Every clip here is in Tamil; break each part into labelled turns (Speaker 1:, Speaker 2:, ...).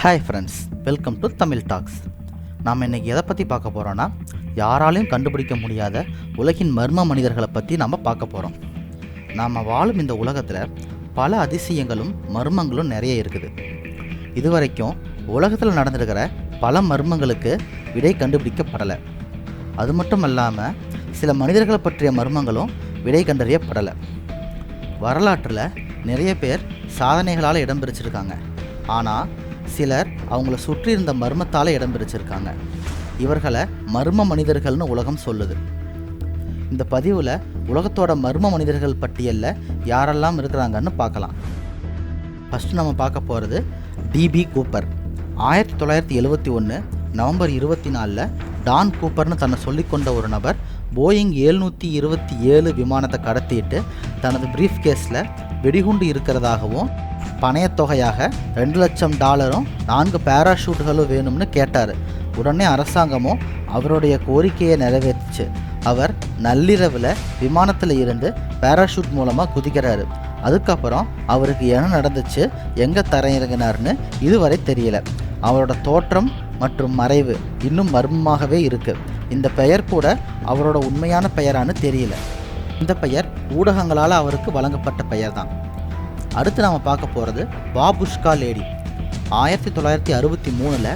Speaker 1: Hi friends, welcome to Tamil talks. நாம் இன்றைக்கி எதை பற்றி பார்க்க போகிறோன்னா, யாராலையும் கண்டுபிடிக்க முடியாத உலகின் மர்ம மனிதர்களை பற்றி நாம் பார்க்க போகிறோம். நாம் வாழும் இந்த உலகத்தில் பல அதிசயங்களும் மர்மங்களும் நிறைய இருக்குது. இதுவரைக்கும் உலகத்தில் நடந்திருக்கிற பல மர்மங்களுக்கு விடை கண்டுபிடிக்கப்படலை. அது மட்டும் இல்லாமல் சில மனிதர்களை பற்றிய மர்மங்களும் விடை கண்டறியப்படலை. வரலாற்றில் நிறைய பேர் சாதனைகளால் இடம் பிடிச்சிருக்காங்க. ஆனால் சிலர் அவங்கள சுற்றி இருந்த மர்மத்தால் இடம் பிடிச்சிருக்காங்க. இவர்களை மர்ம மனிதர்கள்னு உலகம் சொல்லுது. இந்த பதிவில் உலகத்தோட மர்ம மனிதர்கள் பட்டியலில் யாரெல்லாம் இருக்கிறாங்கன்னு பார்க்கலாம். ஃபஸ்ட்டு நம்ம பார்க்க போகிறது d.b.cooper. 1971 நவம்பர் 24 டான் கூப்பர்னு தன்னை சொல்லிக்கொண்ட ஒரு நபர் போயிங் 727 விமானத்தை கடத்திட்டு தனது பிரீஃப் கேஸில் வெடிகுண்டு இருக்கிறதாகவும் பணயத்தொகையாக $2,00,000 4 பேராஷூட்டுகளும் வேணும்னு கேட்டார். உடனே அரசாங்கமும் அவருடைய கோரிக்கையை நிறைவேற்றுச்சு. அவர் நள்ளிரவில் விமானத்தில் இருந்து பேராஷூட் மூலமாக குதிக்கிறாரு. அதுக்கப்புறம் அவருக்கு என்ன நடந்துச்சு, எங்கே தரையிறங்கினார்னு இதுவரை தெரியல. அவரோட தோற்றம் மற்றும் மறைவு இன்னும் மர்மமாகவே இருக்குது. இந்த பெயர் கூட அவரோட உண்மையான பெயரானு தெரியல. இந்த பெயர் ஊடகங்களால் அவருக்கு வழங்கப்பட்ட பெயர் தான். அடுத்து நாம் பார்க்க போகிறது பாபுஷ்கா லேடி. 1963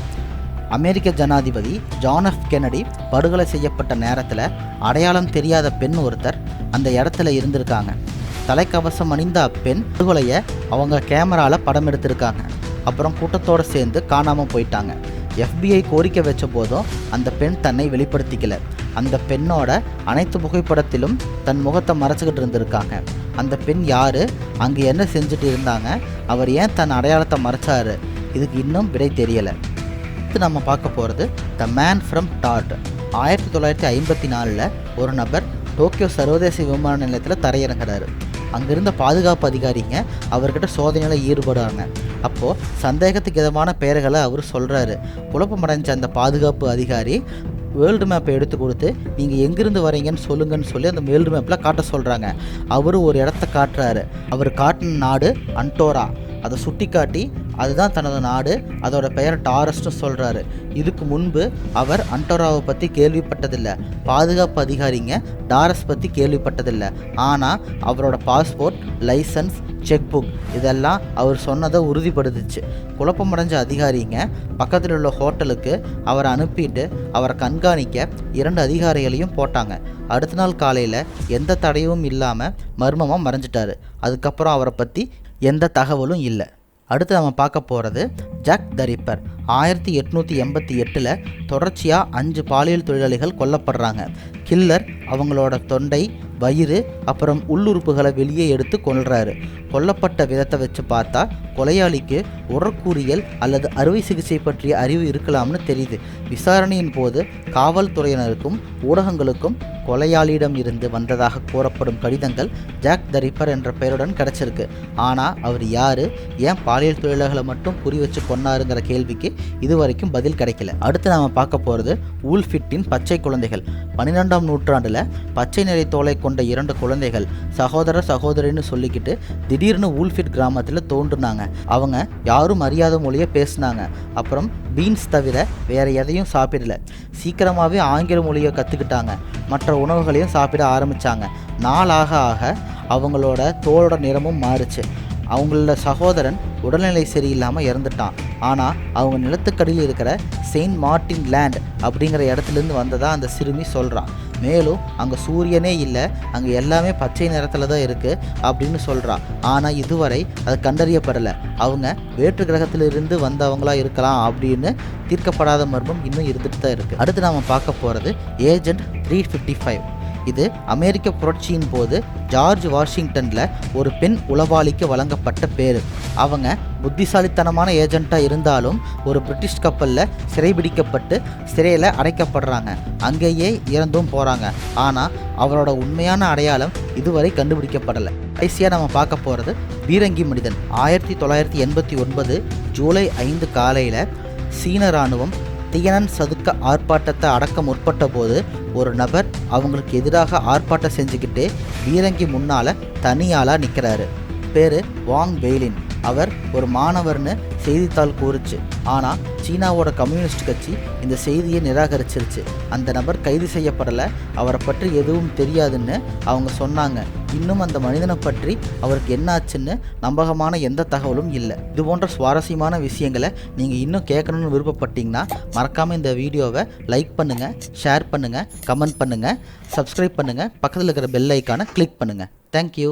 Speaker 1: அமெரிக்க ஜனாதிபதி ஜான் எஃப் கென்னடி படுகொலை செய்யப்பட்ட நேரத்தில் அடையாளம் தெரியாத பெண் ஒருத்தர் அந்த இடத்துல இருந்திருக்காங்க. தலைக்கவசம் அணிந்த அப்பெண் படுகொலையை அவங்க கேமராவில் படம் எடுத்திருக்காங்க. அப்புறம் கூட்டத்தோடு சேர்ந்து காணாமல் போயிட்டாங்க. FBI கோரிக்கை வச்ச போதும் அந்த பெண் தன்னை வெளிப்படுத்திக்கல. அந்த பெண்ணோட அனைத்து புகைப்படத்திலும் தன் முகத்தை மறைச்சிக்கிட்டு இருந்திருக்காங்க. அந்த பெண் யார், அங்கே என்ன செஞ்சுட்டு இருந்தாங்க, அவர் ஏன் தன் அடையாளத்தை மறைச்சாரு, இதுக்கு இன்னும் விடை தெரியலை. இது நம்ம பார்க்க போகிறது த மேன் ஃப்ரம் டாட். 1954 ஒரு நபர் டோக்கியோ சர்வதேச விமான நிலையத்தில் தரையிறங்குறாரு. அங்கிருந்த பாதுகாப்பு அதிகாரிங்க அவர்கிட்ட சோதனையில் ஈடுபடுறாங்க. அப்போது சந்தேகத்துக்கு விதமான பெயர்களை அவர் சொல்கிறாரு. குழப்பமடைஞ்ச அந்த பாதுகாப்பு அதிகாரி வேர்ல்டு மேப்பை எடுத்து கொடுத்து நீங்கள் எங்கேருந்து வரீங்கன்னு சொல்லுங்கன்னு சொல்லி அந்த வேர்ல்டு மேப்பில் காட்ட சொல்கிறாங்க. அவர் ஒரு இடத்த காட்டுறாரு. அவர் காட்டின நாடு அன்டோரா. அதை சுட்டி காட்டி அதுதான் தனது நாடு, அதோட பெயர் டாரஸ்ட்னு சொல்கிறாரு. இதுக்கு முன்பு அவர் அன்டோராவை பற்றி கேள்விப்பட்டதில்லை. பாதுகாப்பு அதிகாரிங்க டாரஸ் பற்றி கேள்விப்பட்டதில்லை. ஆனால் அவரோட பாஸ்போர்ட், லைசன்ஸ், செக் புக் இதெல்லாம் அவர் சொன்னதை உறுதிப்படுத்துச்சு. குழப்பமடைஞ்ச அதிகாரிங்க பக்கத்தில் உள்ள ஹோட்டலுக்கு அவரை அனுப்பிட்டு அவரை கண்காணிக்க 2 அதிகாரிகளையும் போட்டாங்க. அடுத்த நாள் காலையில் எந்த தடையும் இல்லாமல் மர்மமாக மறைஞ்சிட்டாரு. அதுக்கப்புறம் அவரை பற்றி எந்த தகவலும் இல்லை. அடுத்து நம்ம பார்க்க போகிறது ஜாக் த ரிப்பர். 1888 தொடர்ச்சியாக 5 பாலியல் தொழிலாளிகள் கொல்லப்படுறாங்க. கில்லர் அவங்களோட தொண்டை, வயிறு அப்புறம் உள்ளுறுப்புகளை வெளியே எடுத்து கொல்றாரு. கொல்லப்பட்ட விதத்தை வச்சு பார்த்தா கொலையாளிக்கு உடற்கூறியல் அல்லது அறுவை சிகிச்சை பற்றிய அறிவு இருக்கலாம்னு தெரியுது. விசாரணையின் போது காவல்துறையினருக்கும் ஊடகங்களுக்கும் கொலையாளியிடம் இருந்து வந்ததாக கூறப்படும் கடிதங்கள் ஜாக் த ரிப்பர் என்ற பெயருடன் கிடச்சிருக்கு. ஆனால் அவர் யார், ஏன் பாலியல் தொழிலாளர்களை மட்டும் குறி வச்சு கொன்னாருங்கிற கேள்விக்கு இதுவரைக்கும் பதில் கிடைக்கல. அடுத்து நாம் பார்க்க போகிறது வூல்ஃபிட்டின் பச்சை குழந்தைகள். 12ஆம் நூற்றாண்டில் பச்சை நிறை தோலை கொண்ட 2 குழந்தைகள் சகோதர சகோதரின்னு சொல்லிக்கிட்டு திடீர்னு வூல்ஃபிட் கிராமத்தில் தோன்றுனாங்க. அவங்க யாரும் அறியாத மொழியை பேசினாங்க. அப்புறம் பீன்ஸ் தவிர வேறு எதையும் சாப்பிடல. சீக்கிரமாகவே ஆங்கில மொழியை கற்றுக்கிட்டாங்க. மற்ற உணவுகளையும் சாப்பிட ஆரம்பித்தாங்க. நாளாக ஆக அவங்களோட தோலோட நிறமும் மாறுச்சு. அவங்களோட சகோதரன் உடல்நிலை சரியில்லாமல் இறந்துட்டான். ஆனால் அவங்க நிலத்துக்கடியில் இருக்கிற செயின்ட் மார்ட்டின் லேண்ட் அப்படிங்கிற இடத்துலேருந்து வந்ததாக அந்த சிறுமி சொல்கிறான். மேலும் அங்கே சூரியனே இல்லை, அங்கே எல்லாமே பச்சை நிறத்தில் தான் இருக்குது அப்படின்னு சொல்கிறான். ஆனால் இதுவரை அது கண்டறியப்படலை. அவங்க வேற்று கிரகத்திலிருந்து வந்தவங்களா இருக்கலாம் அப்படின்னு தீர்க்கப்படாத மர்மம் இன்னும் இருந்துட்டு தான் இருக்குது. அடுத்து நாம் பார்க்க போகிறது ஏஜென்ட் 355. இது அமெரிக்க புரட்சியின் போது ஜார்ஜ் வாஷிங்டனில் ஒரு பெண் உளவாளிக்கு வழங்கப்பட்ட பேர். அவங்க புத்திசாலித்தனமான ஏஜெண்ட்டாக இருந்தாலும் ஒரு பிரிட்டிஷ் கப்பலில் சிறைபிடிக்கப்பட்டு சிறையில் அடைக்கப்படுறாங்க. அங்கேயே இறந்தும் போகிறாங்க. ஆனால் அவரோட உண்மையான அடையாளம் இதுவரை கண்டுபிடிக்கப்படலை. கடைசியாக நம்ம பார்க்க போகிறது பீரங்கி மனிதன். 1989 ஜூலை 5 காலையில் சீன இராணுவம் தியனன் சதுக்க ஆர்ப்பாட்டத்தை அடக்க முற்பட்ட போது ஒரு நபர் அவங்களுக்கு எதிராக ஆர்ப்பாட்டம் செஞ்சுக்கிட்டு பீரங்கி முன்னால் தனியாளாக நிற்கிறாரு. பேர் வாங் வெய்லின். அவர் ஒரு மாணவர்னு செய்தித்தாள் கூறுச்சு. ஆனால் சீனாவோட கம்யூனிஸ்ட் கட்சி இந்த செய்தியை நிராகரிச்சிருச்சு. அந்த நபர் கைது செய்யப்படலை, அவரை பற்றி எதுவும் தெரியாதுன்னு அவங்க சொன்னாங்க. இன்னும் அந்த மனிதனை பற்றி அவருக்கு என்னாச்சுன்னு நம்பகமான எந்த தகவலும் இல்லை. இது போன்ற சுவாரஸ்யமான விஷயங்களை நீங்கள் இன்னும் கேட்கணும்னு விருப்பப்பட்டீங்கன்னா மறக்காமல் இந்த வீடியோவை லைக் பண்ணுங்கள், ஷேர் பண்ணுங்கள், கமெண்ட் பண்ணுங்கள், சப்ஸ்கிரைப் பண்ணுங்கள், பக்கத்தில் இருக்கிற பெல் ஐக்கானை கிளிக் பண்ணுங்கள். தேங்க்யூ.